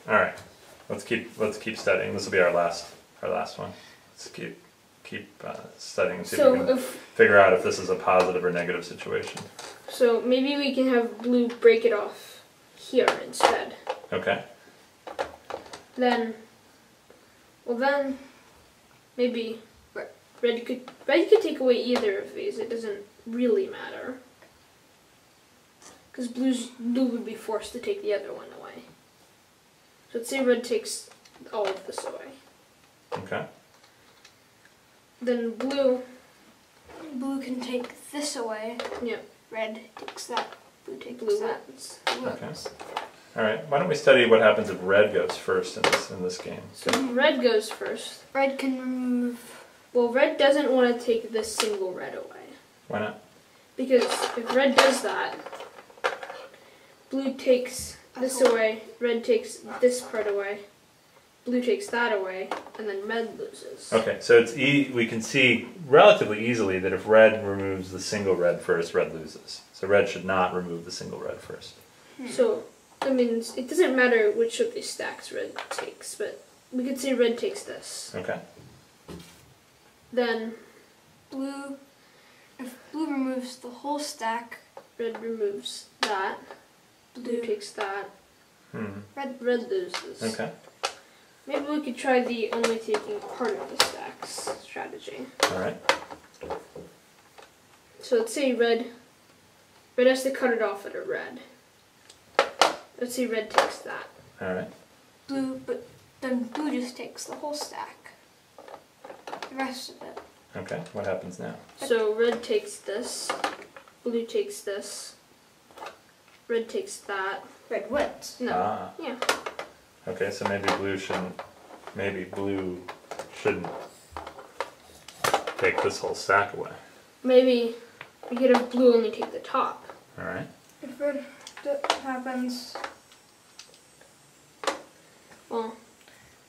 All right. Let's keep studying. This will be our last one. Let's keep studying and see if we can figure out if this is a positive or negative situation. So maybe we can have blue break it off here instead. Okay. Then maybe red could take away either of these. It doesn't really matter. Because blue would be forced to take the other one away. So let's say red takes all of this away. Okay. Then blue can take this away. Yeah. Red takes that. Blue takes Blue that. wins. Okay. All right. Why don't we study what happens if red goes first in this game? So red goes first. Red can remove. Well, red doesn't want to take this single red away. Why not? Because if red does that, blue takes this away, red takes this part away, blue takes that away, and then red loses. Okay, so it's we can see relatively easily that if red removes the single red first, red loses. So red should not remove the single red first. So, I mean, it doesn't matter which of these stacks red takes, but we could say red takes this. Okay. Then If blue removes the whole stack, red removes that, blue takes that, red loses. Okay. Maybe we could try the only taking part of the stacks strategy. All right. So let's say red has to cut it off at a red. Let's say red takes that. All right. but then blue just takes the whole stack. The rest of it. Okay. What happens now? So red takes this, blue takes this, red takes that. Red wins. No. Ah. Yeah. Okay, so maybe blue shouldn't take this whole stack away. Maybe we could have blue only take the top. All right. If red that happens, Well,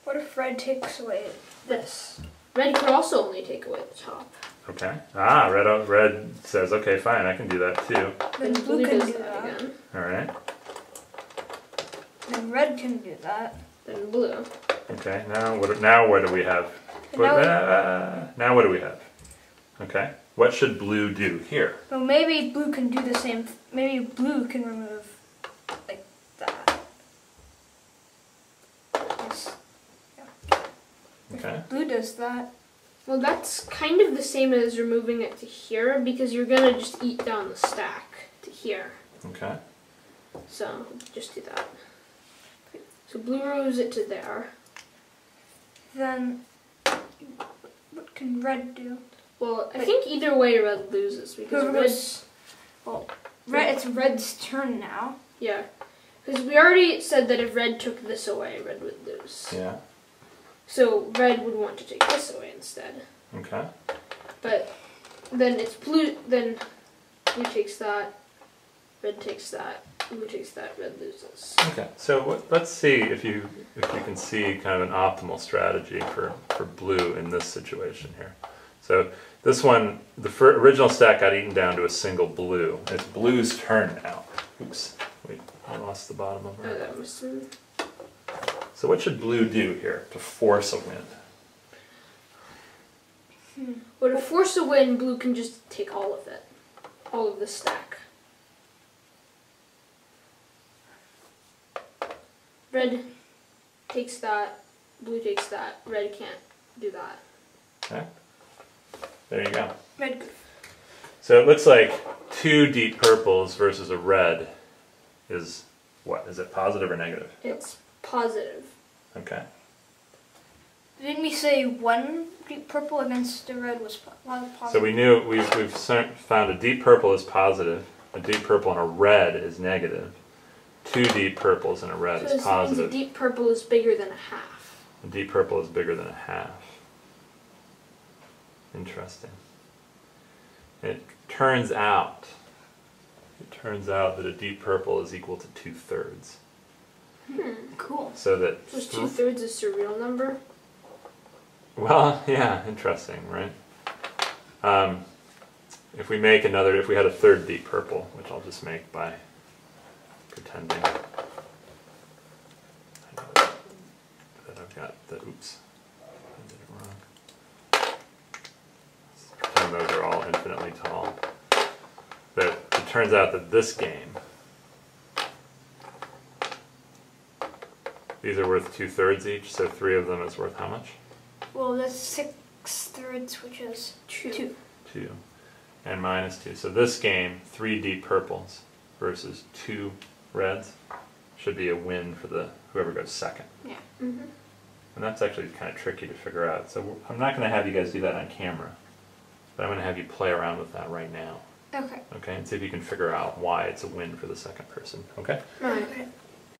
what if red takes away this? red could also only take away the top. Okay. Ah, red says, okay, fine, I can do that too. Then blue can does do that. again. All right. Then red can do that. Then blue. Okay. Now what do we have? Now what do we have? Okay. What should blue do here? Well, maybe blue can do the same. Maybe blue can remove like that. Yes. Yeah. Okay. Blue does that. Well, that's kind of the same as removing it to here because you're gonna just eat down the stack to here. Okay. So just do that. So blue removes it to there. Then what can red do? Well, I think either way red loses because Whoever goes- Well, it's red's turn now. yeah, because we already said that if red took this away, red would lose. Yeah. So red would want to take this away instead. Okay. But then it's blue. Then blue takes that. Red takes that. Blue takes that. Red loses. Okay. So let's see if you can see kind of an optimal strategy for blue in this situation here. So this one, the original stack got eaten down to a single blue. It's blue's turn now. Oops. Wait, I lost the bottom of Oh, her. that was So what should blue do here to force a win? Well, to force a win, blue can just take all of it, all of the stack. Red takes that. Blue takes that. Red can't do that. Okay. There you go. Red. So it looks like 2 deep purples versus a red is what? Is it positive or negative? It's positive. Okay. Didn't we say one deep purple against the red was positive? So we knew we've found a deep purple is positive, a deep purple and a red is negative. 2 deep purples and a red So is this means a positive. deep purple is bigger than a half. A deep purple is bigger than a half. Interesting. It turns out that a deep purple is equal to 2/3. Cool. So that Was 2/3 a surreal number? well, yeah, interesting, right? If we had a 3rd deep purple, which I'll just make by pretending. I know got the, oops, I did it wrong. Pretend those are all infinitely tall. But it turns out that this game, these are worth 2/3 each, so 3 of them is worth how much? Well, that's 6/3, which is 2. 2. And minus 2. So this game, 3 deep purples versus 2 reds, should be a win for the whoever goes second. Yeah. Mm-hmm. And that's actually kind of tricky to figure out. So I'm not going to have you guys do that on camera, but I'm going to have you play around with that right now. Okay. Okay, and see if you can figure out why it's a win for the second person. Okay? Right. Okay.